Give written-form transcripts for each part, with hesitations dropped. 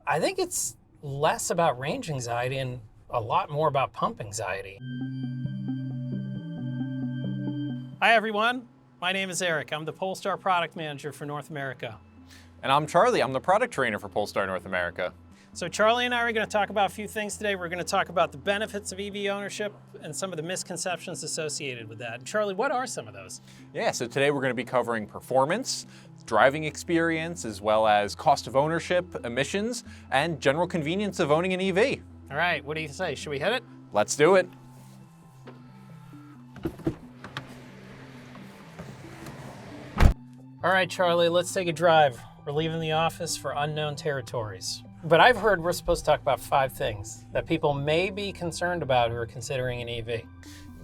I think it's less about range anxiety and a lot more about pump anxiety. Hi everyone, my name is Eric. I'm the Polestar product manager for North America. And I'm Charlie. I'm the product trainer for Polestar North America. So Charlie and I are going to talk about a few things today. We're going to talk about the benefits of EV ownership and some of the misconceptions associated with that. Charlie, what are some of those? Yeah, so today we're going to be covering performance, driving experience, as well as cost of ownership, emissions, and general convenience of owning an EV. All right, what do you say? Should we hit it? Let's do it. All right, Charlie, let's take a drive. We're leaving the office for unknown territories. But I've heard we're supposed to talk about 5 things that people may be concerned about who are considering an EV.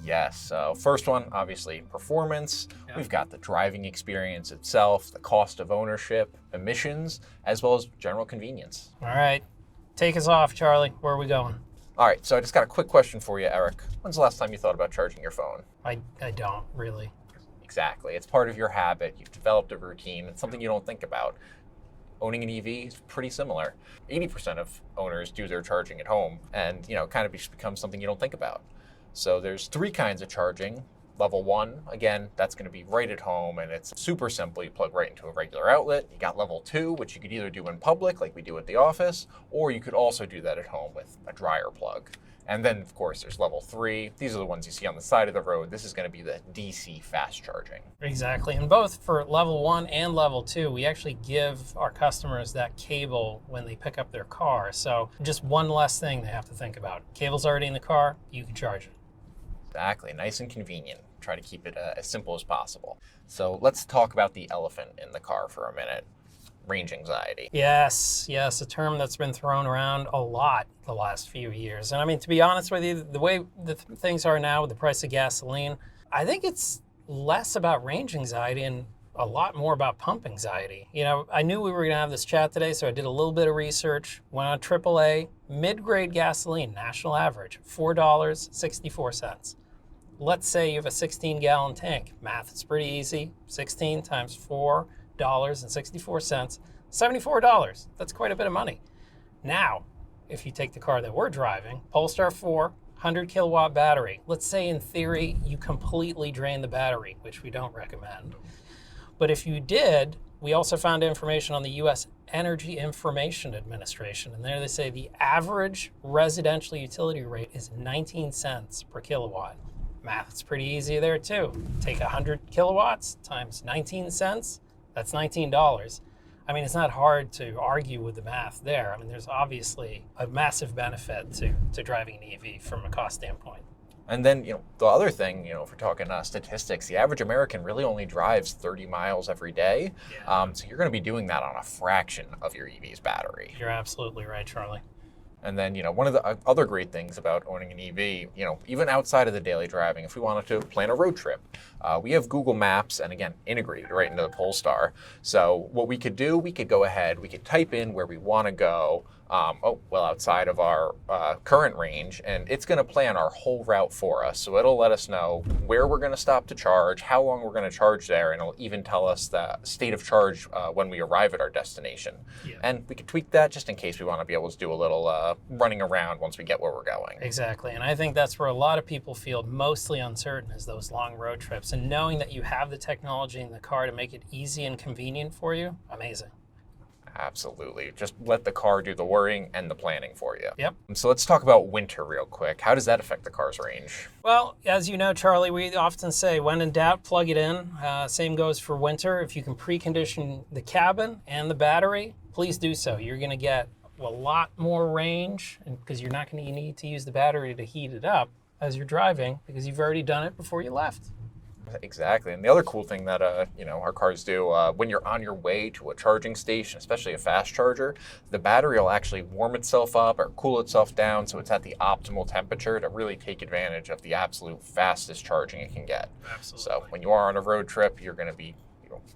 Yes, so first one, obviously performance. Yeah. We've got the driving experience itself, the cost of ownership, emissions, as well as general convenience. All right, take us off, Charlie. Where are we going? All right, so I just got a quick question for you, Eric. When's the last time you thought about charging your phone? I don't really. Exactly, it's part of your habit. You've developed a routine. It's something you don't think about. Owning an EV is pretty similar. 80% of owners do their charging at home, and kind of just becomes something you don't think about. So there's 3 kinds of charging. Level 1, again, that's going to be right at home, and it's super simple. You plug right into a regular outlet. You got level 2, which you could either do in public, like we do at the office, or you could also do that at home with a dryer plug. And then, of course, there's level 3. These are the ones you see on the side of the road. This is going to be the DC fast charging. Exactly. And both for level 1 and level 2, we actually give our customers that cable when they pick up their car. So just one less thing they have to think about. Cable's already in the car, you can charge it. Exactly. Nice and convenient. Try to keep it as simple as possible. So let's talk about the elephant in the car for a minute. Range anxiety. Yes, a term that's been thrown around a lot the last few years. And I mean, to be honest with you, the way things are now with the price of gasoline, I think it's less about range anxiety and a lot more about pump anxiety. I knew we were going to have this chat today, so I did a little bit of research, went on AAA, mid-grade gasoline, national average, $4.64. Let's say you have a 16-gallon tank. Math is pretty easy. 16 times $4.64, $74. That's quite a bit of money. Now, if you take the car that we're driving, Polestar 4, 100 kilowatt battery. Let's say in theory you completely drain the battery, which we don't recommend. But if you did, we also found information on the U.S. Energy Information Administration, and there they say the average residential utility rate is 19 cents per kilowatt. Math is pretty easy there too. Take 100 kilowatts times 19 cents, that's $19. I mean, it's not hard to argue with the math there. I mean, there's obviously a massive benefit to driving an EV from a cost standpoint. And then, the other thing, if we're talking statistics, the average American really only drives 30 miles every day. Yeah. So you're going to be doing that on a fraction of your EV's battery. You're absolutely right, Charlie. And then, one of the other great things about owning an EV, even outside of the daily driving, if we wanted to plan a road trip, we have Google Maps, and again, integrated right into the Polestar. So what we could do, we could go ahead, we could type in where we want to go, outside of our current range, and it's going to plan our whole route for us. So it'll let us know where we're going to stop to charge, how long we're going to charge there, and it'll even tell us the state of charge when we arrive at our destination. Yeah. And we could tweak that just in case we want to be able to do a little running around once we get where we're going. Exactly, and I think that's where a lot of people feel mostly uncertain is those long road trips. And knowing that you have the technology in the car to make it easy and convenient for you, amazing. Absolutely. Just let the car do the worrying and the planning for you. Yep. So let's talk about winter real quick. How does that affect the car's range? Well, as you know, Charlie, we often say, when in doubt, plug it in. Same goes for winter. If you can precondition the cabin and the battery, please do so. You're going to get a lot more range because you're not going to need to use the battery to heat it up as you're driving because you've already done it before you left. Exactly. And the other cool thing that our cars do, when you're on your way to a charging station, especially a fast charger, the battery will actually warm itself up or cool itself down so it's at the optimal temperature to really take advantage of the absolute fastest charging it can get. Absolutely. So when you are on a road trip, you're going to be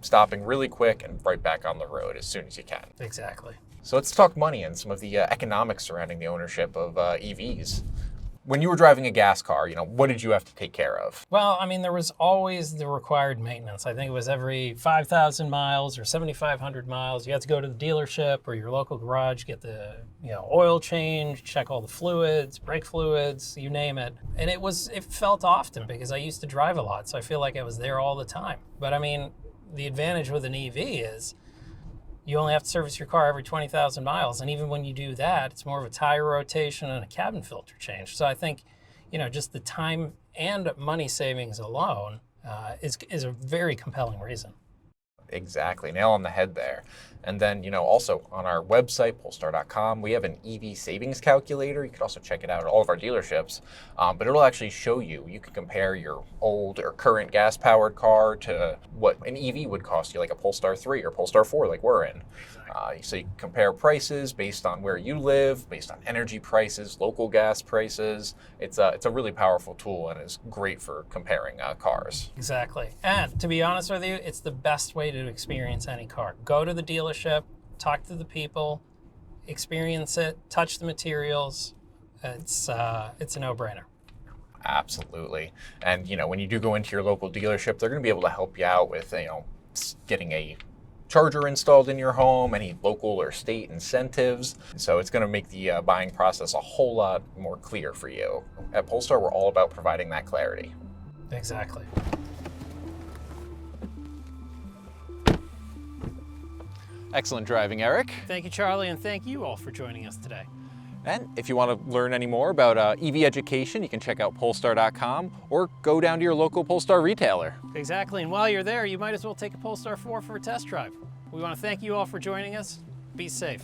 stopping really quick and right back on the road as soon as you can. Exactly. So let's talk money and some of the economics surrounding the ownership of EVs. When you were driving a gas car, what did you have to take care of? Well, I mean, there was always the required maintenance. I think it was every 5,000 miles or 7,500 miles. You had to go to the dealership or your local garage, get the oil change, check all the fluids, brake fluids, you name it. And it felt often because I used to drive a lot, so I feel like I was there all the time. But I mean, the advantage with an EV is you only have to service your car every 20,000 miles. And even when you do that, it's more of a tire rotation and a cabin filter change. So I think, just the time and money savings alone is a very compelling reason. Exactly, nail on the head there. And then, also on our website, Polestar.com, we have an EV savings calculator. You can also check it out at all of our dealerships. But it'll actually show you can compare your old or current gas-powered car to what an EV would cost you, like a Polestar 3 or Polestar 4 like we're in. So you can compare prices based on where you live, based on energy prices, local gas prices. It's a really powerful tool and is great for comparing cars. Exactly. And to be honest with you, it's the best way to experience any car. Go to the dealership, talk to the people, experience it, touch the materials. It's a no-brainer. Absolutely. And when you do go into your local dealership, they're going to be able to help you out with getting a charger installed in your home, any local or state incentives. So it's going to make the buying process a whole lot more clear for you. At Polestar, we're all about providing that clarity. Exactly. Excellent driving, Eric. Thank you, Charlie, and thank you all for joining us today. And if you want to learn any more about EV education, you can check out Polestar.com or go down to your local Polestar retailer. Exactly, and while you're there, you might as well take a Polestar 4 for a test drive. We want to thank you all for joining us. Be safe.